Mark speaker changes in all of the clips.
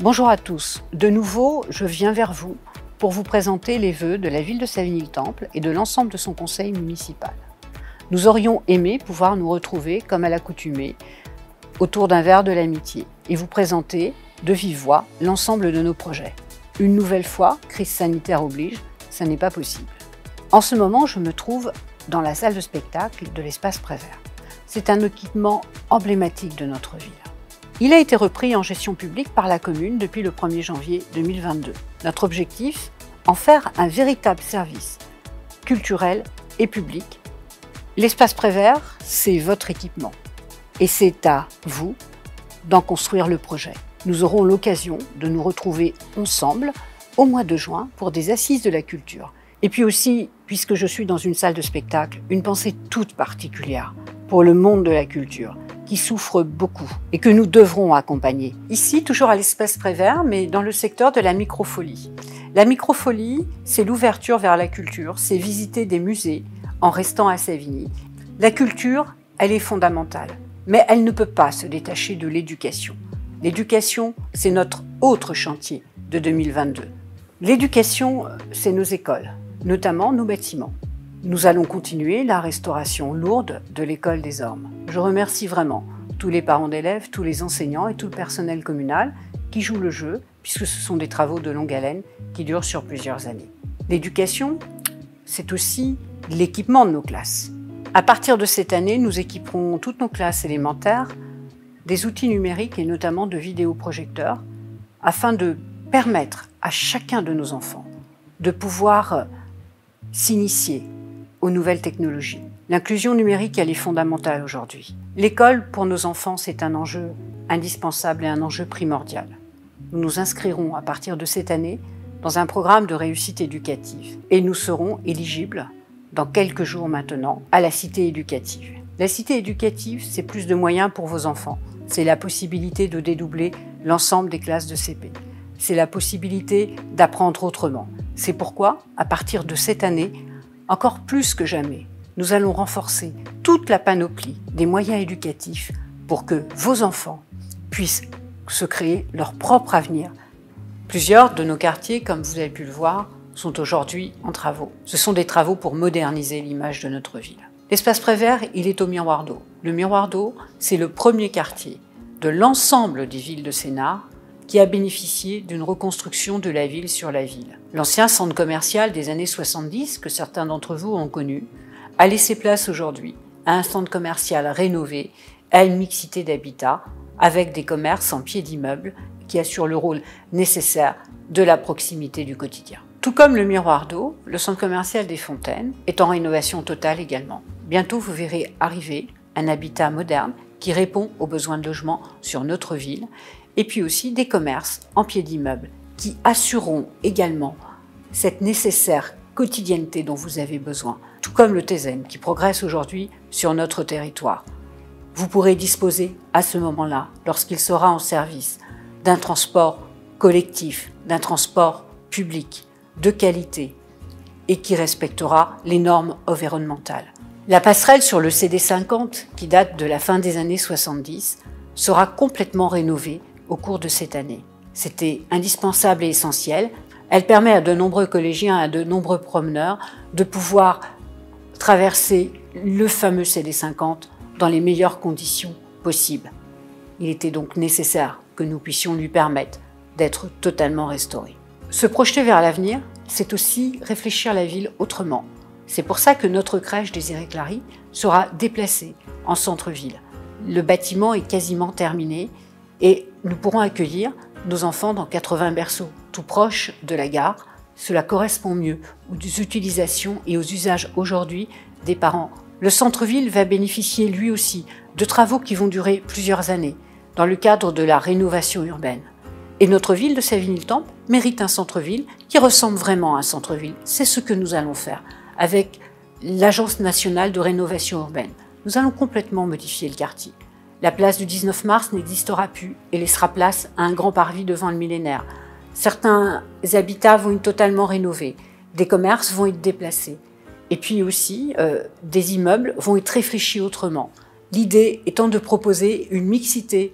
Speaker 1: Bonjour à tous. De nouveau, je viens vers vous pour vous présenter les vœux de la ville de Savigny-le-Temple et de l'ensemble de son conseil municipal. Nous aurions aimé pouvoir nous retrouver, comme à l'accoutumée, autour d'un verre de l'amitié et vous présenter de vive voix l'ensemble de nos projets. Une nouvelle fois, crise sanitaire oblige, ça n'est pas possible. En ce moment, je me trouve dans la salle de spectacle de l'Espace Prévert. C'est un équipement emblématique de notre ville. Il a été repris en gestion publique par la commune depuis le 1er janvier 2022. Notre objectif, en faire un véritable service culturel et public. L'Espace Prévert, c'est votre équipement et c'est à vous d'en construire le projet. Nous aurons l'occasion de nous retrouver ensemble au mois de juin pour des assises de la culture. Et puis aussi, puisque je suis dans une salle de spectacle, une pensée toute particulière pour le monde de la culture, qui souffre beaucoup et que nous devrons accompagner. Ici, toujours à l'Espace Prévert, mais dans le secteur de la microfolie. La microfolie, c'est l'ouverture vers la culture, c'est visiter des musées en restant à Savigny. La culture, elle est fondamentale, mais elle ne peut pas se détacher de l'éducation. L'éducation, c'est notre autre chantier de 2022. L'éducation, c'est nos écoles, notamment nos bâtiments. Nous allons continuer la restauration lourde de l'école des Ormes. Je remercie vraiment tous les parents d'élèves, tous les enseignants et tout le personnel communal qui jouent le jeu, puisque ce sont des travaux de longue haleine qui durent sur plusieurs années. L'éducation, c'est aussi l'équipement de nos classes. À partir de cette année, nous équiperons toutes nos classes élémentaires des outils numériques et notamment de vidéoprojecteurs afin de permettre à chacun de nos enfants de pouvoir s'initier aux nouvelles technologies. L'inclusion numérique, elle est fondamentale aujourd'hui. L'école, pour nos enfants, c'est un enjeu indispensable et un enjeu primordial. Nous nous inscrirons à partir de cette année dans un programme de réussite éducative et nous serons éligibles dans quelques jours maintenant à la cité éducative. La cité éducative, c'est plus de moyens pour vos enfants. C'est la possibilité de dédoubler l'ensemble des classes de CP. C'est la possibilité d'apprendre autrement. C'est pourquoi, à partir de cette année, encore plus que jamais, nous allons renforcer toute la panoplie des moyens éducatifs pour que vos enfants puissent se créer leur propre avenir. Plusieurs de nos quartiers, comme vous avez pu le voir, sont aujourd'hui en travaux. Ce sont des travaux pour moderniser l'image de notre ville. L'Espace Prévert, il est au Miroir d'eau. Le Miroir d'eau, c'est le premier quartier de l'ensemble des villes de Sénart qui a bénéficié d'une reconstruction de la ville sur la ville. L'ancien centre commercial des années 70, que certains d'entre vous ont connu, a laissé place aujourd'hui à un centre commercial rénové, à une mixité d'habitats, avec des commerces en pied d'immeuble qui assurent le rôle nécessaire de la proximité du quotidien. Tout comme le Miroir d'eau, le centre commercial des Fontaines est en rénovation totale également. Bientôt, vous verrez arriver un habitat moderne qui répond aux besoins de logement sur notre ville, et puis aussi des commerces en pied d'immeuble qui assureront également cette nécessaire quotidienneté dont vous avez besoin, tout comme le TZEN qui progresse aujourd'hui sur notre territoire. Vous pourrez disposer à ce moment-là, lorsqu'il sera en service, d'un transport collectif, d'un transport public de qualité et qui respectera les normes environnementales. La passerelle sur le CD50, qui date de la fin des années 70, sera complètement rénovée au cours de cette année. C'était indispensable et essentiel. Elle permet à de nombreux collégiens, à de nombreux promeneurs de pouvoir traverser le fameux CD50 dans les meilleures conditions possibles. Il était donc nécessaire que nous puissions lui permettre d'être totalement restauré. Se projeter vers l'avenir, c'est aussi réfléchir la ville autrement. C'est pour ça que notre crèche Désiré-Clary sera déplacée en centre-ville. Le bâtiment est quasiment terminé et nous pourrons accueillir nos enfants dans 80 berceaux, tout proche de la gare. Cela correspond mieux aux utilisations et aux usages aujourd'hui des parents. Le centre-ville va bénéficier lui aussi de travaux qui vont durer plusieurs années dans le cadre de la rénovation urbaine. Et notre ville de Savigny-le-Temple mérite un centre-ville qui ressemble vraiment à un centre-ville. C'est ce que nous allons faire avec l'Agence nationale de rénovation urbaine. Nous allons complètement modifier le quartier. La place du 19 mars n'existera plus et laissera place à un grand parvis devant le millénaire. Certains habitats vont être totalement rénovés, des commerces vont être déplacés. Et puis aussi, des immeubles vont être réfléchis autrement. L'idée étant de proposer une mixité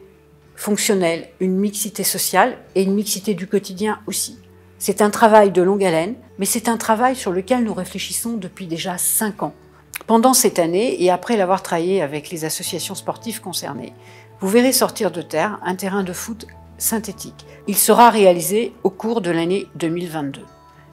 Speaker 1: fonctionnelle, une mixité sociale et une mixité du quotidien aussi. C'est un travail de longue haleine, mais c'est un travail sur lequel nous réfléchissons depuis déjà 5 ans. Pendant cette année, et après l'avoir travaillé avec les associations sportives concernées, vous verrez sortir de terre un terrain de foot synthétique. Il sera réalisé au cours de l'année 2022.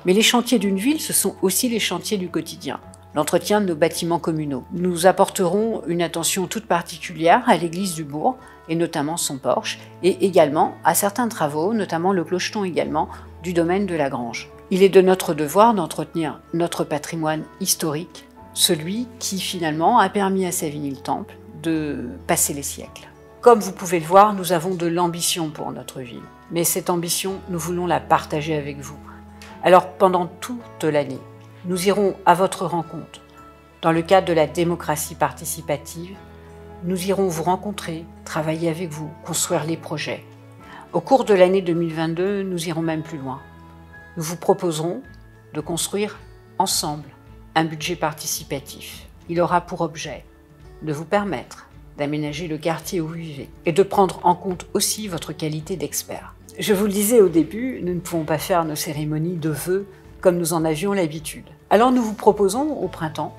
Speaker 1: Mais les chantiers d'une ville, ce sont aussi les chantiers du quotidien, l'entretien de nos bâtiments communaux. Nous apporterons une attention toute particulière à l'église du bourg, et notamment son porche, et également à certains travaux, notamment le clocheton également, du domaine de la Grange. Il est de notre devoir d'entretenir notre patrimoine historique, celui qui finalement a permis à Savigny-le-Temple de passer les siècles. Comme vous pouvez le voir, nous avons de l'ambition pour notre ville, mais cette ambition, nous voulons la partager avec vous. Alors pendant toute l'année, nous irons à votre rencontre. Dans le cadre de la démocratie participative, nous irons vous rencontrer, travailler avec vous, construire les projets. Au cours de l'année 2022, nous irons même plus loin. Nous vous proposerons de construire ensemble un budget participatif. Il aura pour objet de vous permettre d'aménager le quartier où vous vivez et de prendre en compte aussi votre qualité d'expert. Je vous le disais au début, nous ne pouvons pas faire nos cérémonies de vœux comme nous en avions l'habitude. Alors nous vous proposons au printemps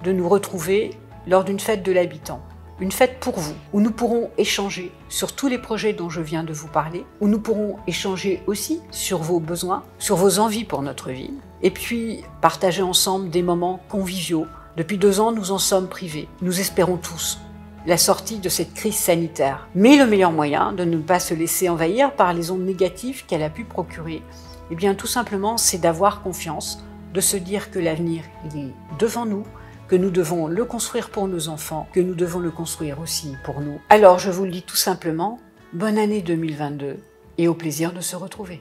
Speaker 1: de nous retrouver lors d'une fête de l'habitant. Une fête pour vous, où nous pourrons échanger sur tous les projets dont je viens de vous parler, où nous pourrons échanger aussi sur vos besoins, sur vos envies pour notre ville, et puis partager ensemble des moments conviviaux. Depuis 2 ans, nous en sommes privés. Nous espérons tous la sortie de cette crise sanitaire. Mais le meilleur moyen de ne pas se laisser envahir par les ondes négatives qu'elle a pu procurer, eh bien tout simplement, c'est d'avoir confiance, de se dire que l'avenir il est devant nous, que nous devons le construire pour nos enfants, que nous devons le construire aussi pour nous. Alors je vous le dis tout simplement, bonne année 2022 et au plaisir de se retrouver.